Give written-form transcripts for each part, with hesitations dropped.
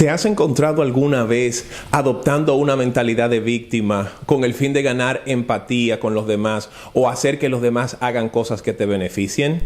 ¿Te has encontrado alguna vez adoptando una mentalidad de víctima con el fin de ganar empatía con los demás o hacer que los demás hagan cosas que te beneficien?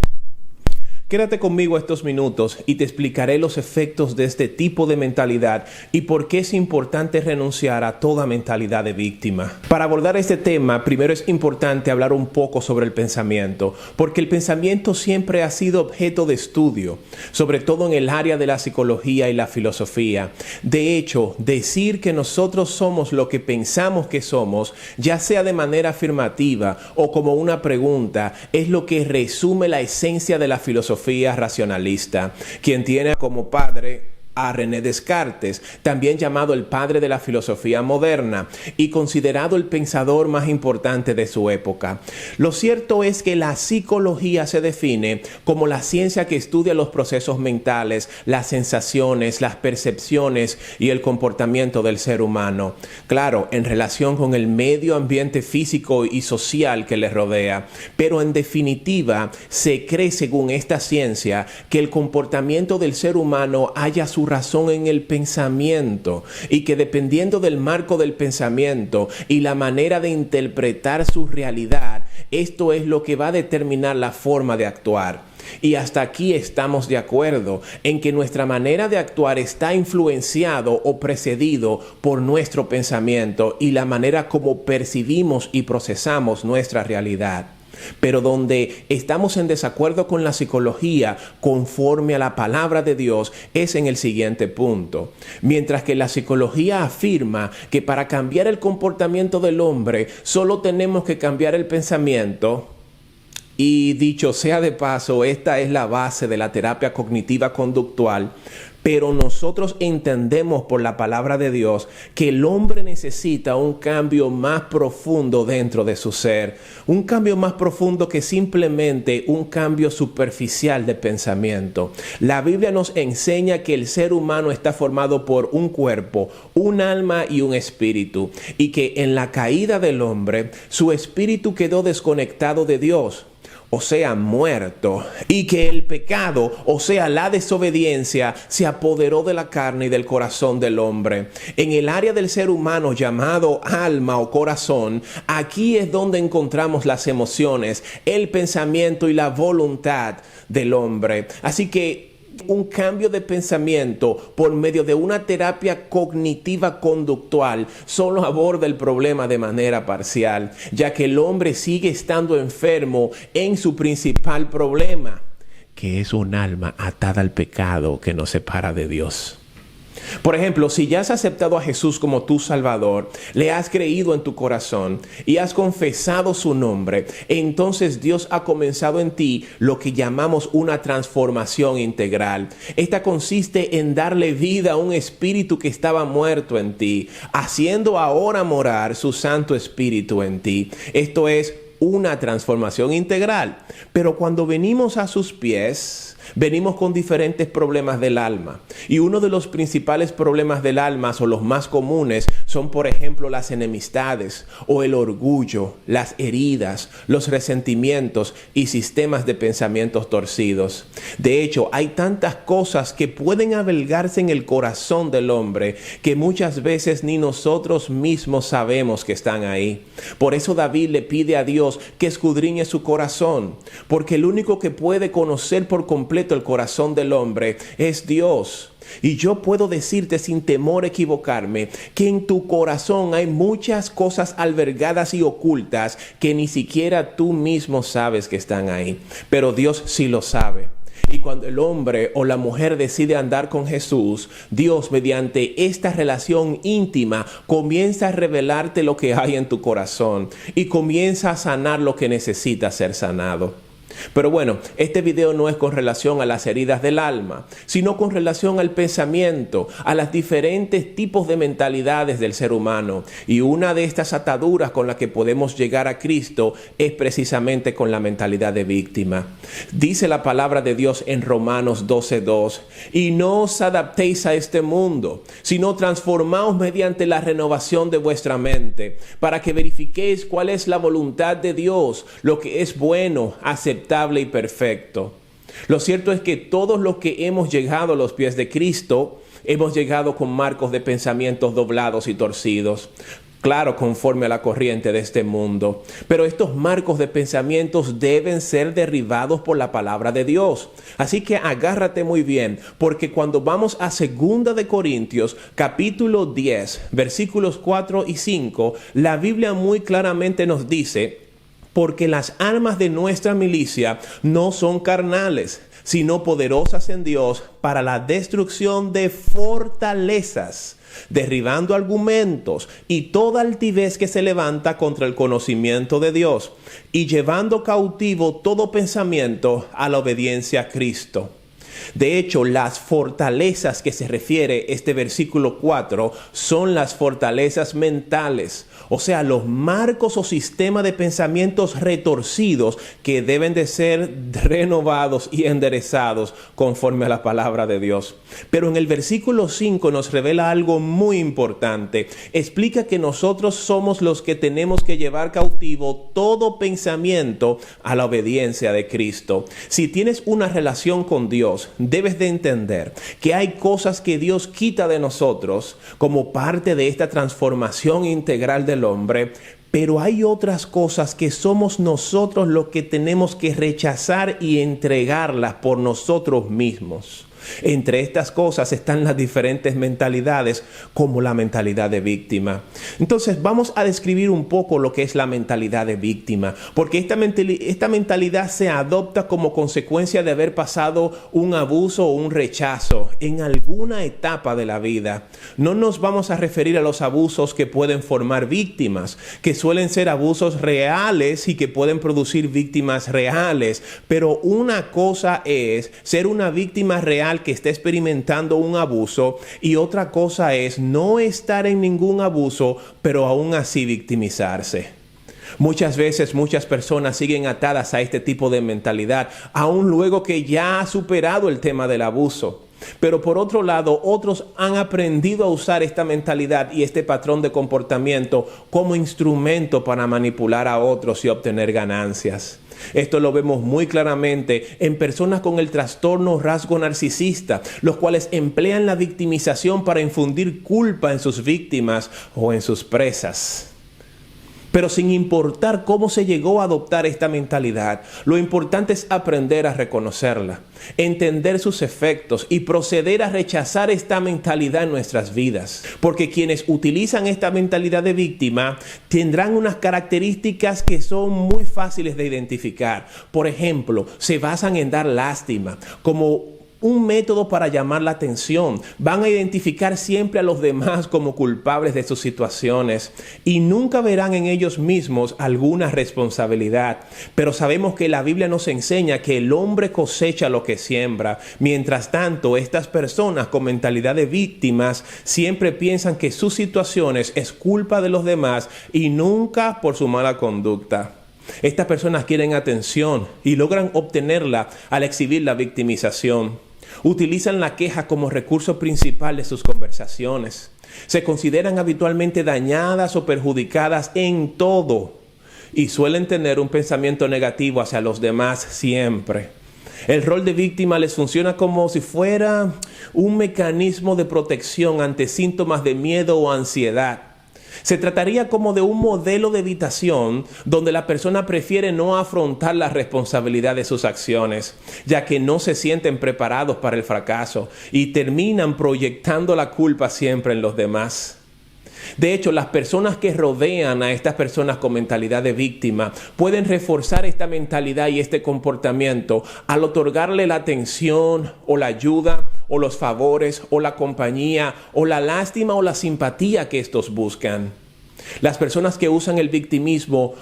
Quédate conmigo estos minutos y te explicaré los efectos de este tipo de mentalidad y por qué es importante renunciar a toda mentalidad de víctima. Para abordar este tema, primero es importante hablar un poco sobre el pensamiento, porque el pensamiento siempre ha sido objeto de estudio, sobre todo en el área de la psicología y la filosofía. De hecho, decir que nosotros somos lo que pensamos que somos, ya sea de manera afirmativa o como una pregunta, es lo que resume la esencia de la filosofía racionalista, quien tiene como padre a René Descartes, también llamado el padre de la filosofía moderna y considerado el pensador más importante de su época. Lo cierto es que la psicología se define como la ciencia que estudia los procesos mentales, las sensaciones, las percepciones y el comportamiento del ser humano. Claro, en relación con el medio ambiente físico y social que le rodea, pero en definitiva se cree, según esta ciencia, que el comportamiento del ser humano halla su razón en el pensamiento y que dependiendo del marco del pensamiento y la manera de interpretar su realidad, esto es lo que va a determinar la forma de actuar. Y hasta aquí estamos de acuerdo en que nuestra manera de actuar está influenciado o precedido por nuestro pensamiento y la manera como percibimos y procesamos nuestra realidad. Pero donde estamos en desacuerdo con la psicología conforme a la palabra de Dios es en el siguiente punto. Mientras que la psicología afirma que para cambiar el comportamiento del hombre solo tenemos que cambiar el pensamiento, y dicho sea de paso, esta es la base de la terapia cognitiva conductual, pero nosotros entendemos por la palabra de Dios que el hombre necesita un cambio más profundo dentro de su ser, un cambio más profundo que simplemente un cambio superficial de pensamiento. La Biblia nos enseña que el ser humano está formado por un cuerpo, un alma y un espíritu, y que en la caída del hombre, su espíritu quedó desconectado de Dios, o sea, muerto, y que el pecado, o sea, la desobediencia, se apoderó de la carne y del corazón del hombre. En el área del ser humano llamado alma o corazón, aquí es donde encontramos las emociones, el pensamiento y la voluntad del hombre. Así que un cambio de pensamiento por medio de una terapia cognitiva conductual solo aborda el problema de manera parcial, ya que el hombre sigue estando enfermo en su principal problema, que es un alma atada al pecado que nos separa de Dios. Por ejemplo, si ya has aceptado a Jesús como tu Salvador, le has creído en tu corazón y has confesado su nombre, entonces Dios ha comenzado en ti lo que llamamos una transformación integral. Esta consiste en darle vida a un espíritu que estaba muerto en ti, haciendo ahora morar su Santo Espíritu en ti. Esto es una transformación integral. Pero cuando venimos a sus pies, venimos con diferentes problemas del alma. Y uno de los principales problemas del alma, o los más comunes, son por ejemplo las enemistades o el orgullo, las heridas, los resentimientos y sistemas de pensamientos torcidos. De hecho, hay tantas cosas que pueden albergarse en el corazón del hombre que muchas veces ni nosotros mismos sabemos que están ahí. Por eso David le pide a Dios que escudriñe su corazón, porque el único que puede conocer por completo el corazón del hombre es Dios. Y yo puedo decirte sin temor a equivocarme que en tu corazón hay muchas cosas albergadas y ocultas que ni siquiera tú mismo sabes que están ahí, pero Dios sí lo sabe. Y cuando el hombre o la mujer decide andar con Jesús, Dios, mediante esta relación íntima, comienza a revelarte lo que hay en tu corazón y comienza a sanar lo que necesita ser sanado. Pero bueno, este video no es con relación a las heridas del alma, sino con relación al pensamiento, a los diferentes tipos de mentalidades del ser humano. Y una de estas ataduras con las que podemos llegar a Cristo es precisamente con la mentalidad de víctima. Dice la palabra de Dios en Romanos 12:2, y no os adaptéis a este mundo, sino transformaos mediante la renovación de vuestra mente, para que verifiquéis cuál es la voluntad de Dios, lo que es bueno, aceptable y perfecto. Lo cierto es que todos los que hemos llegado a los pies de Cristo Hemos llegado con marcos de pensamientos doblados y torcidos. Claro, conforme a la corriente de este mundo. Pero estos marcos de pensamientos deben ser derribados por la palabra de Dios. Así que agárrate muy bien, porque cuando vamos a 2 de Corintios, capítulo 10, versículos 4 y 5, la Biblia muy claramente nos dice: porque las armas de nuestra milicia no son carnales, sino poderosas en Dios para la destrucción de fortalezas, derribando argumentos y toda altivez que se levanta contra el conocimiento de Dios, y llevando cautivo todo pensamiento a la obediencia a Cristo. De hecho, las fortalezas que se refiere este versículo 4 son las fortalezas mentales, o sea, los marcos o sistemas de pensamientos retorcidos que deben de ser renovados y enderezados conforme a la palabra de Dios. Pero en el versículo 5 nos revela algo muy importante. Explica que nosotros somos los que tenemos que llevar cautivo todo pensamiento a la obediencia de Cristo. Si tienes una relación con Dios, debes de entender que hay cosas que Dios quita de nosotros como parte de esta transformación integral del hombre, pero hay otras cosas que somos nosotros los que tenemos que rechazar y entregarlas por nosotros mismos. Entre estas cosas están las diferentes mentalidades, como la mentalidad de víctima. Entonces vamos a describir un poco lo que es la mentalidad de víctima, porque esta mentalidad se adopta como consecuencia de haber pasado un abuso o un rechazo en alguna etapa de la vida. No nos vamos a referir a los abusos que pueden formar víctimas, que suelen ser abusos reales y que pueden producir víctimas reales, pero una cosa es ser una víctima real que está experimentando un abuso, y otra cosa es no estar en ningún abuso, pero aún así victimizarse. Muchas veces muchas personas siguen atadas a este tipo de mentalidad, aún luego que ya ha superado el tema del abuso. Pero por otro lado, otros han aprendido a usar esta mentalidad y este patrón de comportamiento como instrumento para manipular a otros y obtener ganancias. Esto lo vemos muy claramente en personas con el trastorno rasgo narcisista, los cuales emplean la victimización para infundir culpa en sus víctimas o en sus presas. Pero sin importar cómo se llegó a adoptar esta mentalidad, lo importante es aprender a reconocerla, entender sus efectos y proceder a rechazar esta mentalidad en nuestras vidas. Porque quienes utilizan esta mentalidad de víctima tendrán unas características que son muy fáciles de identificar. Por ejemplo, se basan en dar lástima, como un método para llamar la atención. Van a identificar siempre a los demás como culpables de sus situaciones y nunca verán en ellos mismos alguna responsabilidad. Pero sabemos que la Biblia nos enseña que el hombre cosecha lo que siembra. Mientras tanto, estas personas con mentalidad de víctimas siempre piensan que sus situaciones es culpa de los demás y nunca por su mala conducta. Estas personas quieren atención y logran obtenerla al exhibir la victimización. Utilizan la queja como recurso principal de sus conversaciones. Se consideran habitualmente dañadas o perjudicadas en todo y suelen tener un pensamiento negativo hacia los demás siempre. El rol de víctima les funciona como si fuera un mecanismo de protección ante síntomas de miedo o ansiedad. Se trataría como de un modelo de evitación donde la persona prefiere no afrontar la responsabilidad de sus acciones, ya que no se sienten preparados para el fracaso y terminan proyectando la culpa siempre en los demás. De hecho, las personas que rodean a estas personas con mentalidad de víctima pueden reforzar esta mentalidad y este comportamiento al otorgarle la atención o la ayuda o los favores o la compañía o la lástima o la simpatía que estos buscan. Las personas que usan el victimismo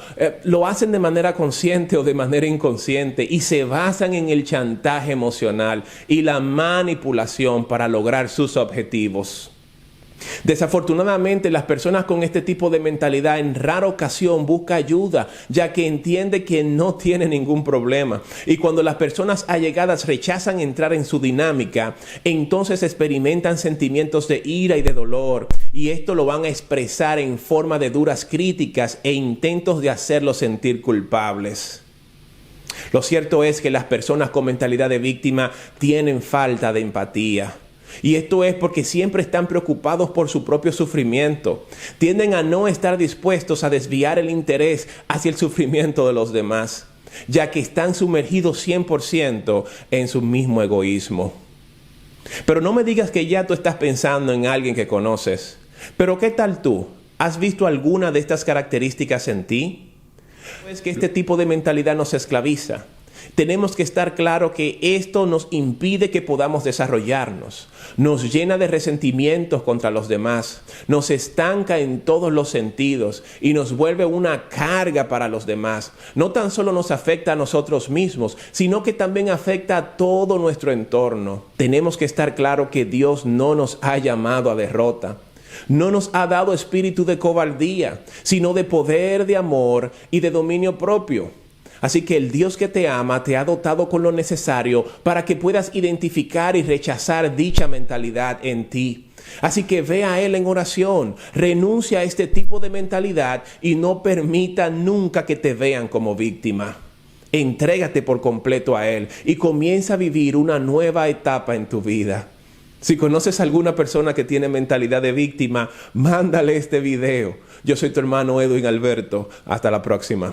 lo hacen de manera consciente o de manera inconsciente y se basan en el chantaje emocional y la manipulación para lograr sus objetivos. Desafortunadamente, las personas con este tipo de mentalidad en rara ocasión buscan ayuda, ya que entiende que no tiene ningún problema. Y cuando las personas allegadas rechazan entrar en su dinámica, entonces experimentan sentimientos de ira y de dolor. Y esto lo van a expresar en forma de duras críticas e intentos de hacerlos sentir culpables. Lo cierto es que las personas con mentalidad de víctima tienen falta de empatía. Y esto es porque siempre están preocupados por su propio sufrimiento. Tienden a no estar dispuestos a desviar el interés hacia el sufrimiento de los demás, ya que están sumergidos 100% en su mismo egoísmo. Pero no me digas que ya tú estás pensando en alguien que conoces. Pero ¿qué tal tú? ¿Has visto alguna de estas características en ti? Es que este tipo de mentalidad nos esclaviza. Tenemos que estar claro que esto nos impide que podamos desarrollarnos. Nos llena de resentimientos contra los demás. Nos estanca en todos los sentidos y nos vuelve una carga para los demás. No tan solo nos afecta a nosotros mismos, sino que también afecta a todo nuestro entorno. Tenemos que estar claro que Dios no nos ha llamado a derrota. No nos ha dado espíritu de cobardía, sino de poder, de amor y de dominio propio. Así que el Dios que te ama te ha dotado con lo necesario para que puedas identificar y rechazar dicha mentalidad en ti. Así que ve a Él en oración, renuncia a este tipo de mentalidad y no permita nunca que te vean como víctima. Entrégate por completo a Él y comienza a vivir una nueva etapa en tu vida. Si conoces a alguna persona que tiene mentalidad de víctima, mándale este video. Yo soy tu hermano Edwin Alberto. Hasta la próxima.